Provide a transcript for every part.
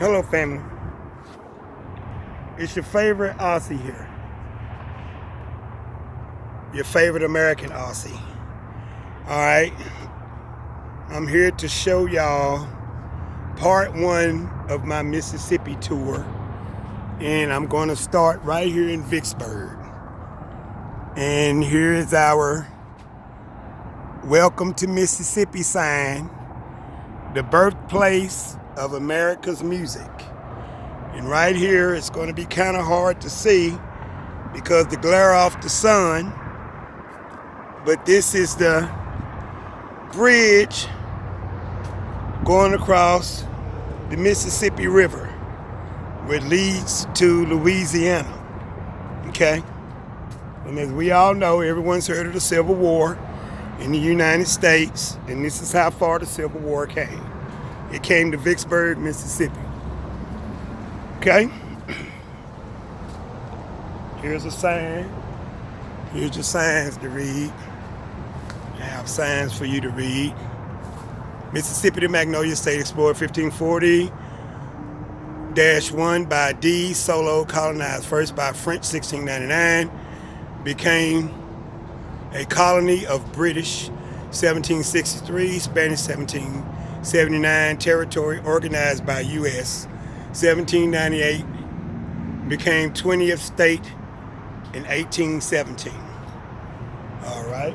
Hello, family. It's your favorite Aussie here. Your favorite American Aussie. Alright. I'm here to show y'all part one of my Mississippi tour. And I'm going to start right here in Vicksburg. And here is our Welcome to Mississippi sign. The birthplace of America's music. And right here it's going to be kind of hard to see because the glare off the sun, but this is the bridge going across the Mississippi River which leads to Louisiana. Okay, and as we all know, everyone's heard of the Civil War in the United States, and this is how far the Civil War came. It came to Vicksburg, Mississippi. Okay? Here's a sign. Here's your signs to read. I have signs for you to read. Mississippi to Magnolia State Explorer 1540-1 by D. Solo, colonized first by French 1699, became a colony of British 1763, Spanish 1779, territory organized by U.S. 1798, became 20th state in 1817. All right.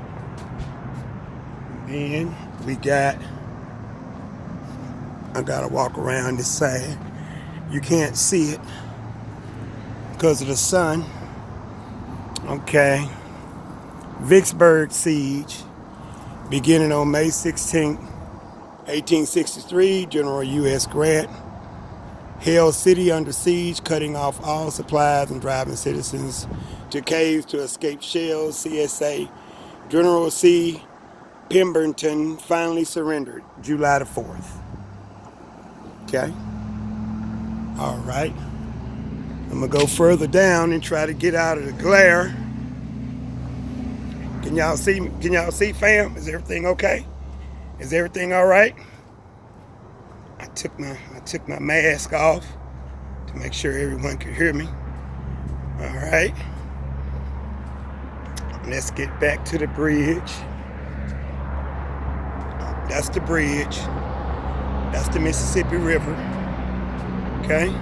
Then we got, I gotta walk around this side. You can't see it because of the sun. Okay. Vicksburg siege, beginning on May 16, 1863, General U.S. Grant held city under siege, cutting off all supplies and driving citizens to caves to escape shells. CSA General C. Pemberton finally surrendered July the 4th. Okay. All right. I'm going to go further down and try to get out of the glare. Can y'all see? Can y'all see, fam? Is everything okay? Is everything all right? I took my mask off to make sure everyone could hear me. All right. Let's get back to the bridge. That's the bridge. That's the Mississippi River. Okay.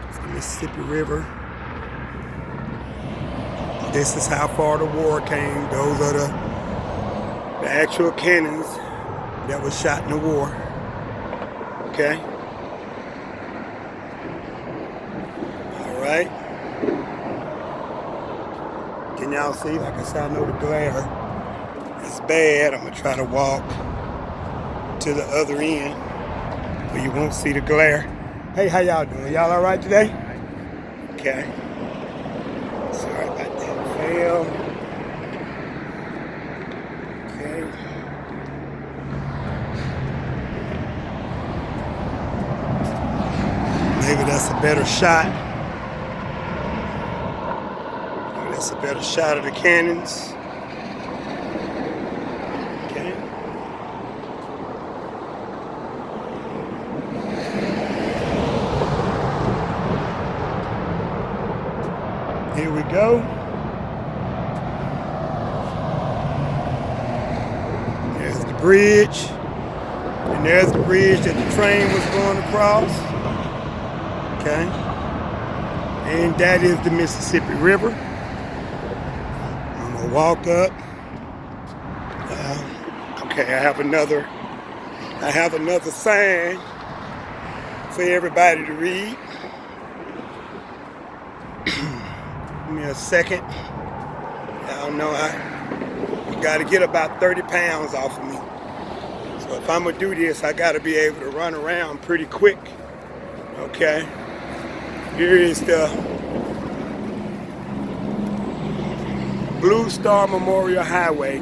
It's the Mississippi River. This is how far the war came. Those are the actual cannons that was shot in the war. Okay. All right. Can y'all see? Like I said, I know the glare is bad. I'm gonna try to walk to the other end where you won't see the glare. Hey, how y'all doing? Y'all all right today? Okay. Sorry about that, fam. Okay. Maybe that's a better shot. Maybe that's a better shot of the cannons. Okay. Here we go. There's the bridge. And there's the bridge that the train was going across. Okay. And that is the Mississippi River. I'm gonna walk up. Okay, I have another sign for everybody to read. Give me a second. Y'all know you gotta get about 30 pounds off of me. So if I'm gonna do this, I gotta be able to run around pretty quick. Okay. Here is the Blue Star Memorial Highway,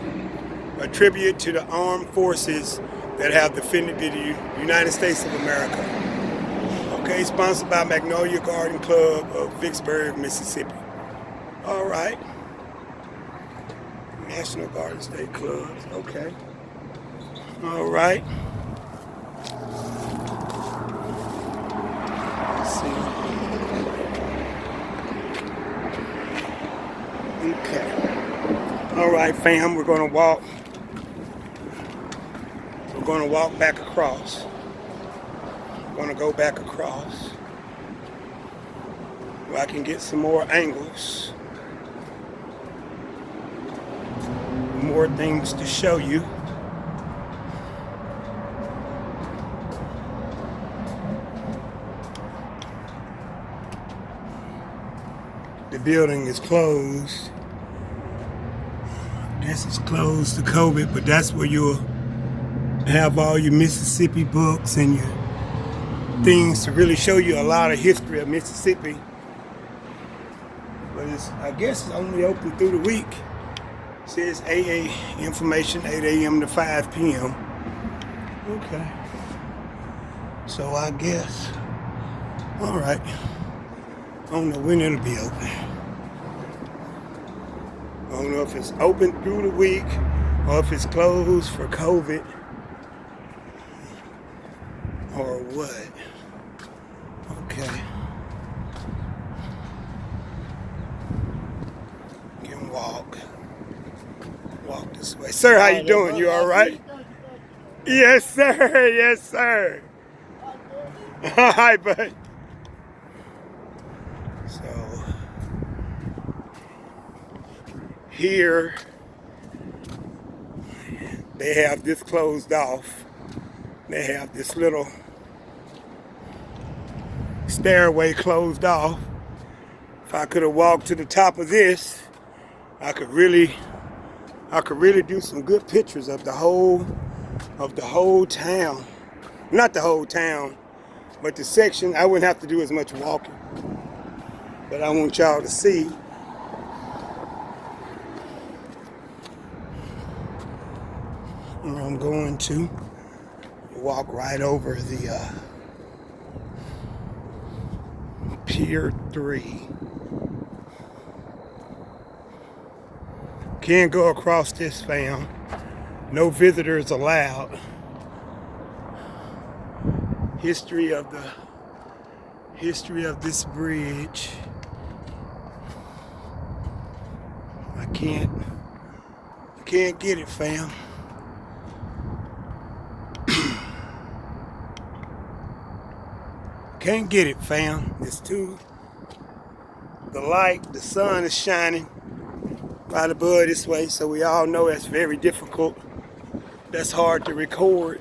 a tribute to the armed forces that have defended the United States of America. Okay, sponsored by Magnolia Garden Club of Vicksburg, Mississippi. All right. National Garden State Clubs, okay. All right. All right, fam, we're gonna walk. We're gonna walk back across. We're gonna go back across where I can get some more angles, more things to show you. The building is closed. This is closed to COVID, but that's where you'll have all your Mississippi books and your things to really show you a lot of history of Mississippi. But I guess it's only open through the week. It says AA information, 8 a.m. to 5 p.m. Okay. So I guess, all right. I don't know when it'll be open. I don't know if it's open through the week or if it's closed for COVID or what. Okay. You can walk this way. Sir, how you doing? You all right? Yes, sir. Yes, sir. Hi, bud. So here they have this closed off. They have this little stairway closed off. If I could have walked to the top of this, I could really do some good pictures of the whole town. Not the whole town, but the section. I wouldn't have to do as much walking. But I want y'all to see where I'm going to. Walk right over the Pier 3. Can't go across this, fam. No visitors allowed. History of this bridge. I can't get it, fam. Can't get it, fam. It's too, the sun is shining right above this way, so we all know that's very difficult. That's hard to record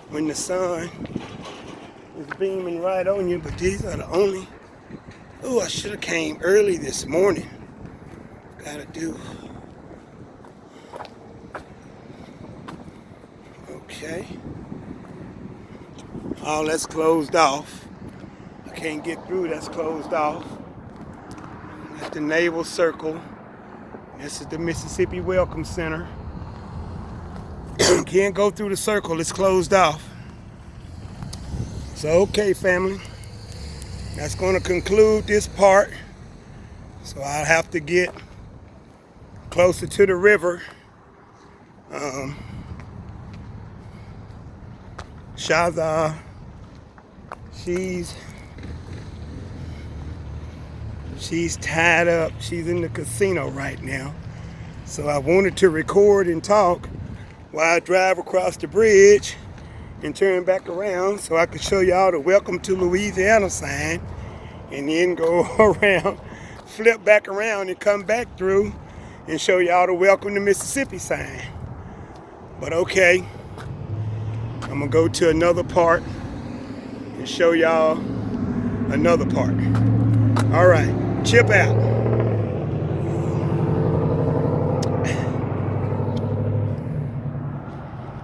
when the sun is beaming right on you, but these are the only, oh, I should have came early this morning. Gotta do. Okay. All that's closed off. I can't get through, that's closed off. That's the Naval Circle. This is the Mississippi Welcome Center. Can't go through the circle, it's closed off. So, okay, family. That's gonna conclude this part. So I'll have to get closer to the river. Shaza, she's tied up. She's in the casino right now. So I wanted to record and talk while I drive across the bridge and turn back around so I could show y'all the Welcome to Louisiana sign, and then go around, flip back around and come back through and show y'all the Welcome to Mississippi sign. But okay, I'm gonna go to another part and show y'all another part. All right, chip out.